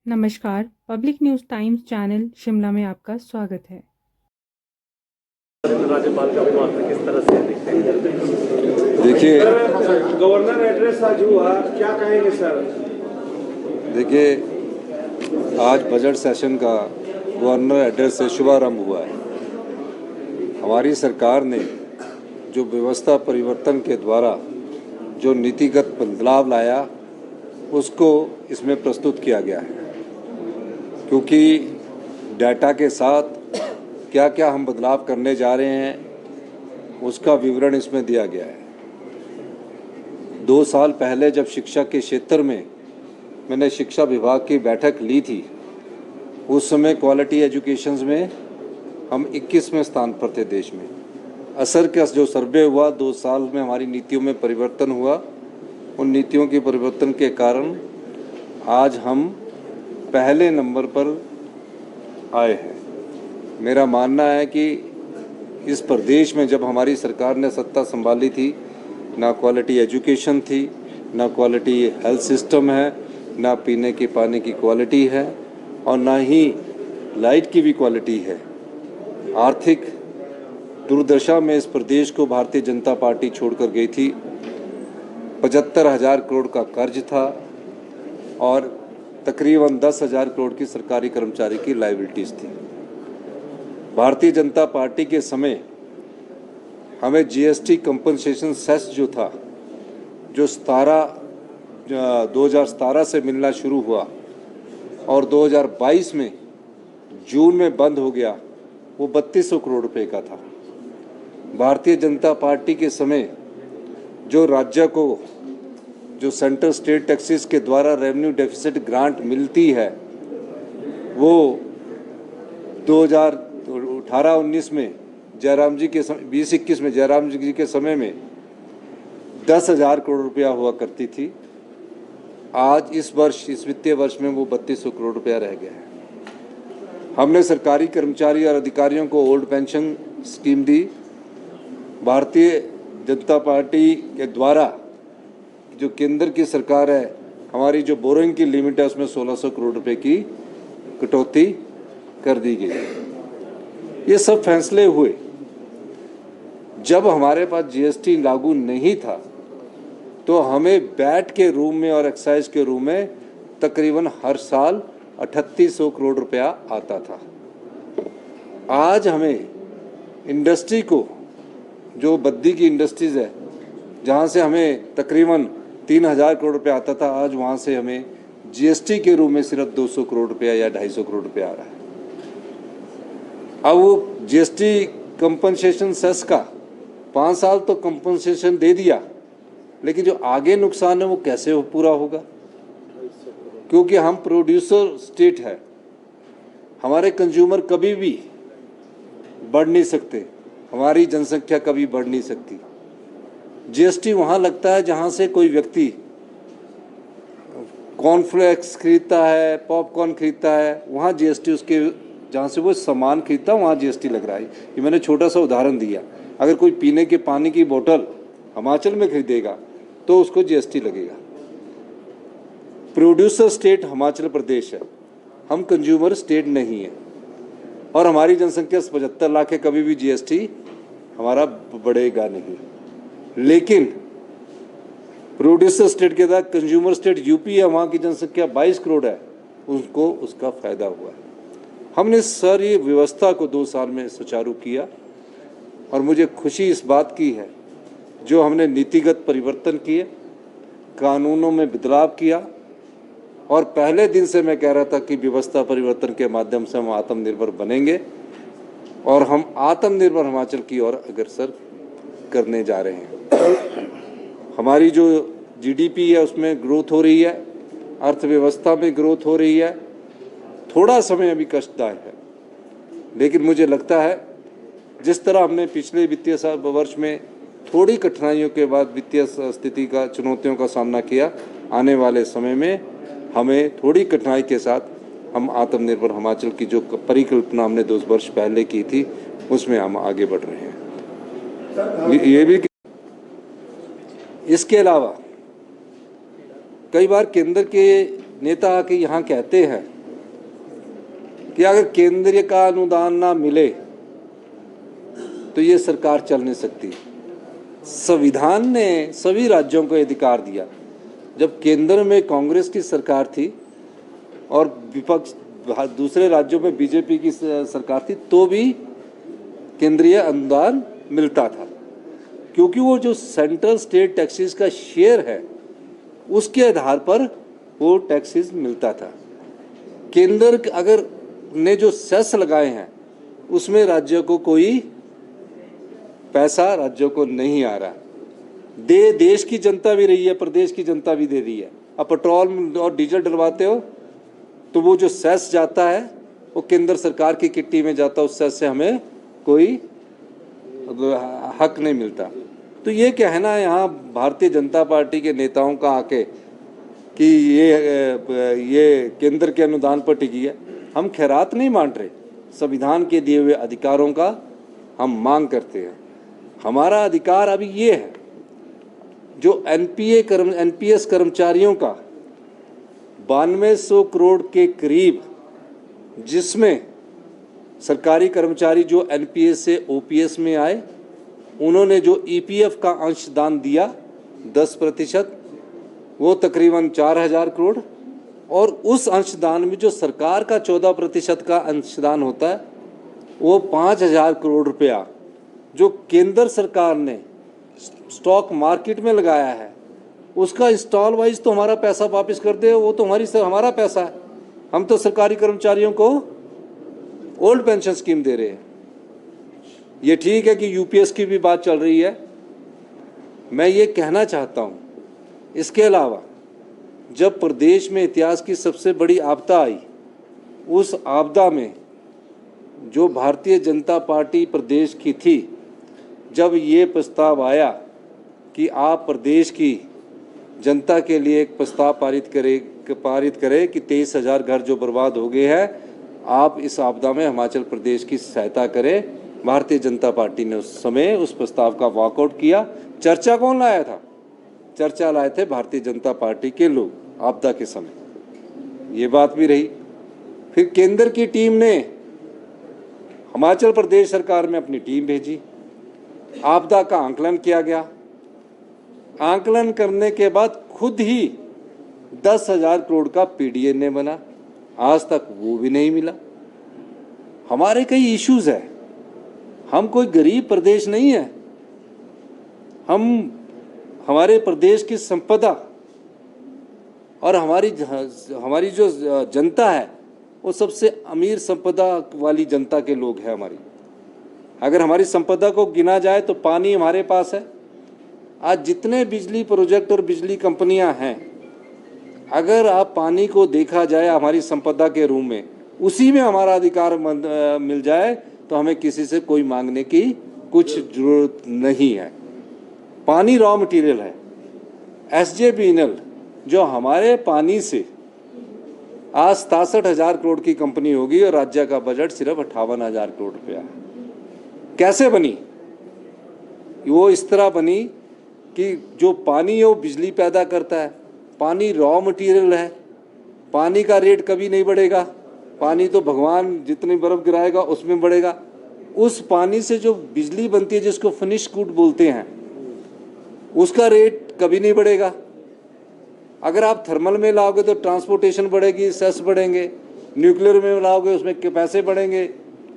नमस्कार, public news times channel Shimla में आपका स्वागत है। राज्यपाल का अभिभाषण किस तरह से देखते हैं? देखिए गवर्नर एड्रेस आज हुआ, क्या कहेंगे सर? देखिए, आज बजट सेशन का गवर्नर एड्रेस से शुभारंभ हुआ है। हमारी सरकार ने जो व्यवस्था परिवर्तन के द्वारा जो नीतिगत बदलाव लाया उसको इसमें प्रस्तुत किया गया है, क्योंकि डाटा के साथ क्या क्या हम बदलाव करने जा रहे हैं उसका विवरण इसमें दिया गया है। 2 साल पहले जब शिक्षा के क्षेत्र में मैंने शिक्षा विभाग की बैठक ली थी, उस समय क्वालिटी एजुकेशन में हम 21वें स्थान पर थे देश में। असर का जो सर्वे हुआ, 2 साल में हमारी नीतियों में परिवर्तन हुआ। उन नीतियों के परिवर्तन के कारण आज हम पहले नंबर पर आए हैं। मेरा मानना है कि इस प्रदेश में जब हमारी सरकार ने सत्ता संभाली थी, ना क्वालिटी एजुकेशन थी, ना क्वालिटी हेल्थ सिस्टम है, ना पीने के पानी की क्वालिटी है और ना ही लाइट की भी क्वालिटी है। आर्थिक दुर्दशा में इस प्रदेश को भारतीय जनता पार्टी छोड़कर गई थी। 75,000 करोड़ का कर्ज था और तकरीबन 10,000 करोड़ की सरकारी कर्मचारी की लायबिलिटीज़ थी। भारतीय जनता पार्टी के समय हमें जीएसटी कंपनसेशन सेस जो था, जो 2017 से मिलना शुरू हुआ और 2022 में जून में बंद हो गया, वो 3200 करोड़ रुपए का था। भारतीय जनता पार्टी के समय जो राज्य को जो सेंट्रल स्टेट टैक्सेस के द्वारा रेवेन्यू डेफिसिट ग्रांट मिलती है, वो 2018-19 में जयराम जी के 20-21 में जयराम जी के समय में 10,000 करोड़ रुपया हुआ करती थी। आज इस वर्ष, इस वित्तीय वर्ष में वो 3200 करोड़ रुपया रह गया है। हमने सरकारी कर्मचारी और अधिकारियों को ओल्ड पेंशन स्कीम दी। भारतीय जनता पार्टी के द्वारा जो केंद्र की सरकार है, हमारी जो बोरोइंग की लिमिट है उसमें 1600 करोड़ रुपए की कटौती कर दी गई। ये सब फैसले हुए। जब हमारे पास जीएसटी लागू नहीं था तो हमें वैट के रूम में और एक्साइज के रूम में तकरीबन हर साल 3800 करोड़ रुपया आता था। आज हमें इंडस्ट्री को, जो बद्दी की इंडस्ट्रीज़ है, जहाँ से हमें तकरीबन 3,000 करोड़ रुपया आता था, आज वहाँ से हमें जीएसटी के रूप में सिर्फ 200 करोड़ रुपया या 250 करोड़ रुपया आ रहा है। अब वो जीएसटी कंपनसेशन सेस का 5 साल तो कंपनसेशन दे दिया, लेकिन जो आगे नुकसान है वो कैसे पूरा होगा? क्योंकि हम प्रोड्यूसर स्टेट है, हमारे कंज्यूमर कभी भी बढ़ नहीं सकते, हमारी जनसंख्या कभी बढ़ नहीं सकती। जीएसटी वहाँ लगता है जहाँ से कोई व्यक्ति कॉर्नफ्लेक्स खरीदता है, पॉपकॉर्न खरीदता है, वहाँ जीएसटी उसके, जहाँ से वो सामान खरीदता है वहाँ जीएसटी लग रहा है। ये मैंने छोटा सा उदाहरण दिया। अगर कोई पीने के पानी की बोतल हिमाचल में खरीदेगा तो उसको जीएसटी लगेगा। प्रोड्यूसर स्टेट हिमाचल प्रदेश है, हम कंज्यूमर स्टेट नहीं है और हमारी जनसंख्या 75 लाख है, कभी भी जीएसटी हमारा बढ़ेगा नहीं। लेकिन प्रोड्यूसर स्टेट के साथ कंज्यूमर स्टेट यूपी है, वहाँ की जनसंख्या 22 करोड़ है, उनको उसका फायदा हुआ है। हमने सारी व्यवस्था को 2 साल में सुचारू किया और मुझे खुशी इस बात की है जो हमने नीतिगत परिवर्तन किए, कानूनों में बदलाव किया और पहले दिन से मैं कह रहा था कि व्यवस्था परिवर्तन के माध्यम से हम आत्मनिर्भर बनेंगे और हम आत्मनिर्भर हिमाचल की ओर अग्रसर करने जा रहे हैं। हमारी जो जीडीपी है उसमें ग्रोथ हो रही है, अर्थव्यवस्था में ग्रोथ हो रही है। थोड़ा समय अभी कष्टदायक है, लेकिन मुझे लगता है जिस तरह हमने पिछले वित्तीय वर्ष में थोड़ी कठिनाइयों के बाद वित्तीय स्थिति का, चुनौतियों का सामना किया, आने वाले समय में हमें थोड़ी कठिनाई के साथ हम आत्मनिर्भर हिमाचल की जो परिकल्पना हमने 2 वर्ष पहले की थी उसमें हम आगे बढ़ रहे हैं। ये भी इसके अलावा कई बार केंद्र के नेता आके यहाँ कहते हैं कि अगर केंद्र का अनुदान ना मिले तो ये सरकार चल नहीं सकती। संविधान ने सभी राज्यों को अधिकार दिया। जब केंद्र में कांग्रेस की सरकार थी और विपक्ष दूसरे राज्यों में बीजेपी की सरकार थी तो भी केंद्रीय अनुदान मिलता था, क्योंकि वो जो सेंट्रल स्टेट टैक्सेस का शेयर है उसके आधार पर वो टैक्सेस मिलता था। केंद्र अगर ने जो सेस लगाए हैं उसमें राज्यों को कोई पैसा राज्यों को नहीं आ रहा। देश की जनता भी रही है, प्रदेश की जनता भी दे रही है। अब पेट्रोल और डीजल डलवाते हो तो वो जो सेस जाता है वो केंद्र सरकार की किट्टी में जाता है, उस सेस से हमें कोई हक नहीं मिलता। तो ये कहना है यहाँ भारतीय जनता पार्टी के नेताओं का आके कि ये केंद्र के अनुदान पर टिकी है, हम खैरात नहीं मान रहे। संविधान के दिए हुए अधिकारों का हम मांग करते हैं। हमारा अधिकार अभी ये है, जो एनपीएस कर्मचारियों का 9200 करोड़ के करीब, जिसमें सरकारी कर्मचारी जो एनपीएस से ओपीएस में आए उन्होंने जो ईपीएफ का अंशदान दिया 10%, वो तकरीबन 4000 करोड़, और उस अंशदान में जो सरकार का 14% का अंशदान होता है वो 5000 करोड़ रुपया जो केंद्र सरकार ने स्टॉक मार्केट में लगाया है, उसका इंस्टॉल वाइज तो हमारा पैसा वापस कर दे, वो तो हमारा पैसा है। हम तो सरकारी कर्मचारियों को ओल्ड पेंशन स्कीम दे रहे हैं। ये ठीक है कि यूपीएस की भी बात चल रही है। मैं ये कहना चाहता हूँ, इसके अलावा जब प्रदेश में इतिहास की सबसे बड़ी आपदा आई, उस आपदा में जो भारतीय जनता पार्टी प्रदेश की थी, जब ये प्रस्ताव आया कि आप प्रदेश की जनता के लिए एक प्रस्ताव पारित करें कि 23,000 घर जो बर्बाद हो गए हैं, आप इस आपदा में हिमाचल प्रदेश की सहायता करें। भारतीय जनता पार्टी ने उस समय उस प्रस्ताव का वॉकआउट किया। चर्चा कौन लाया था? चर्चा लाए थे भारतीय जनता पार्टी के लोग आपदा के समय। ये बात भी रही। फिर केंद्र की टीम ने हिमाचल प्रदेश सरकार में अपनी टीम भेजी, आपदा का आंकलन किया गया। आंकलन करने के बाद खुद ही 10,000 करोड़ का पीडीएनए बना, आज तक वो भी नहीं मिला। हमारे कई इश्यूज है, हम कोई गरीब प्रदेश नहीं है। हमारे प्रदेश की संपदा और हमारी जो जनता है वो सबसे अमीर संपदा वाली जनता के लोग हैं हमारी। अगर हमारी संपदा को गिना जाए तो पानी हमारे पास है। आज जितने बिजली प्रोजेक्ट और बिजली कंपनियां हैं, अगर आप पानी को देखा जाए हमारी संपदा के रूप में, उसी में हमारा अधिकार मिल जाए तो हमें किसी से कोई मांगने की कुछ जरूरत नहीं है। पानी रॉ मटेरियल है। एसजेवीएनएल जो हमारे पानी से आज 67,000 करोड़ की कंपनी होगी और राज्य का बजट सिर्फ 58,000 करोड़ रुपया है। कैसे बनी? वो इस तरह बनी कि जो पानी है वो बिजली पैदा करता है। पानी रॉ मटेरियल है, पानी का रेट कभी नहीं बढ़ेगा। पानी तो भगवान जितनी बर्फ गिराएगा उसमें बढ़ेगा। उस पानी से जो बिजली बनती है, जिसको फिनिश गुड बोलते हैं, उसका रेट कभी नहीं बढ़ेगा। अगर आप थर्मल में लाओगे तो ट्रांसपोर्टेशन बढ़ेगी, सेस बढ़ेंगे। न्यूक्लियर में लाओगे उसमें पैसे बढ़ेंगे।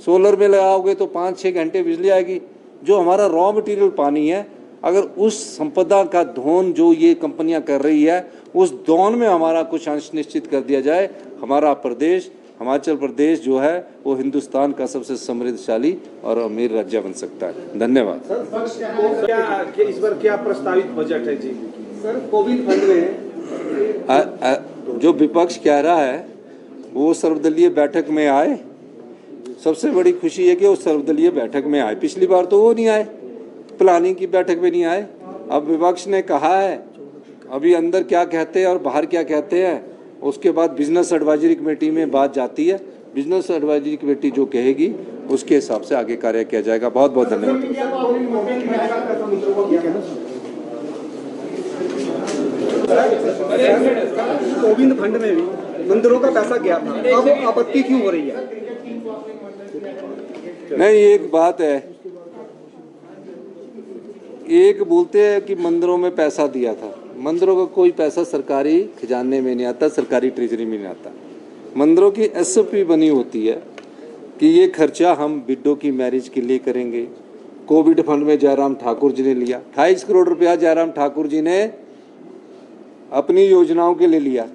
सोलर में लगाओगे तो 5-6 घंटे बिजली आएगी। जो हमारा रॉ मटेरियल पानी है, अगर उस संपदा का धोन जो ये कंपनियां कर रही है, उस धोन में हमारा कुछ अंश निश्चित कर दिया जाए, हमारा प्रदेश, हिमाचल प्रदेश जो है वो हिंदुस्तान का सबसे समृद्धशाली और अमीर राज्य बन सकता है। धन्यवाद। सर, पक्ष क्या इस बार क्या प्रस्तावित बजट है जी? सर, कोविड फंड में जो विपक्ष कह रहा है वो सर्वदलीय बैठक में आए। सबसे बड़ी खुशी है कि वो सर्वदलीय बैठक में आए। पिछली बार तो वो नहीं आए, प्लानिंग की बैठक में नहीं आए। अब विपक्ष ने कहा है, अभी अंदर क्या कहते हैं और बाहर क्या कहते हैं, उसके बाद बिजनेस एडवाइजरी कमेटी में बात जाती है। बिजनेस एडवाइजरी कमेटी जो कहेगी उसके हिसाब से आगे कार्य किया जाएगा। बहुत बहुत धन्यवाद। कोविड फंड में भी मंदिरों का पैसा गया था, अब आपत्ति क्यों हो रही है? नहीं, एक बात है, एक बोलते हैं कि मंदिरों में पैसा दिया था। मंदिरों का कोई पैसा सरकारी खजाने में नहीं आता, सरकारी ट्रेजरी में नहीं आता। मंदिरों की एसओपी बनी होती है कि ये खर्चा हम बिड्डों की मैरिज के लिए करेंगे। कोविड फंड में जयराम ठाकुर जी ने लिया 28 करोड़ रुपया, जयराम ठाकुर जी ने अपनी योजनाओं के लिए लिया।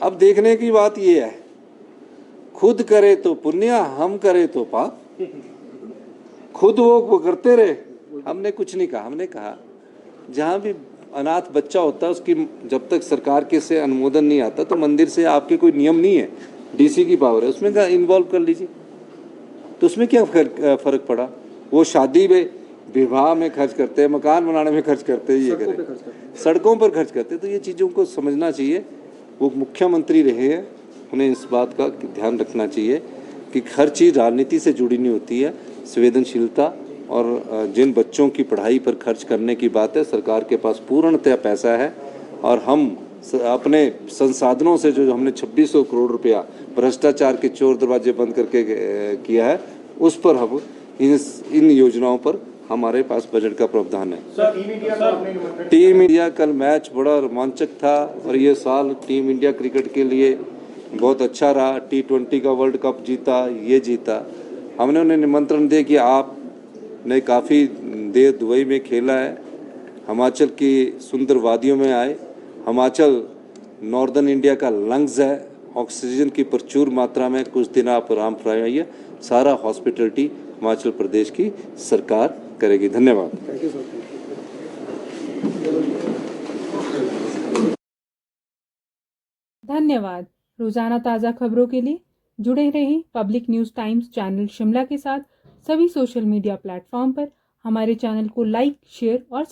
अब देखने की बात ये है, खुद करे तो पुण्य, हम करे तो पाप। खुद वो करते रहे, हमने कुछ नहीं कहा। हमने कहा जहाँ भी अनाथ बच्चा होता है उसकी जब तक सरकार के से अनुमोदन नहीं आता तो मंदिर से आपके कोई नियम नहीं है, डीसी की पावर है, उसमें इन्वॉल्व कर लीजिए। तो उसमें क्या फर्क पड़ा? वो शादी में विवाह में खर्च करते हैं, मकान बनाने में खर्च करते हैं, ये करें सड़कों पर खर्च करते हैं। तो ये चीज़ों को समझना चाहिए। वो मुख्यमंत्री रहे हैं, उन्हें इस बात का ध्यान रखना चाहिए कि हर चीज़ राजनीति से जुड़ी नहीं होती है। संवेदनशीलता और जिन बच्चों की पढ़ाई पर खर्च करने की बात है, सरकार के पास पूर्णतः पैसा है और हम अपने संसाधनों से जो हमने 2600 करोड़ रुपया भ्रष्टाचार के चोर दरवाजे बंद करके किया है, उस पर हम इन योजनाओं पर हमारे पास बजट का प्रावधान है। टीम इंडिया कल मैच बड़ा रोमांचक था और ये साल टीम इंडिया क्रिकेट के लिए बहुत अच्छा रहा। T20 का वर्ल्ड कप जीता, ये जीता। हमने उन्हें निमंत्रण दिया कि आपने काफ़ी देर दुबई में खेला है, हिमाचल की सुंदर वादियों में आए। हिमाचल नॉर्दर्न इंडिया का लंग्स है, ऑक्सीजन की प्रचुर मात्रा में, कुछ दिन आप आराम फरमाइए। सारा हॉस्पिटलिटी हिमाचल प्रदेश की सरकार करेगी। धन्यवाद। धन्यवाद। रोजाना ताज़ा खबरों के लिए जुड़े रहें public news times channel Shimla के साथ सभी सोशल मीडिया प्लेटफॉर्म पर। हमारे चैनल को लाइक, शेयर और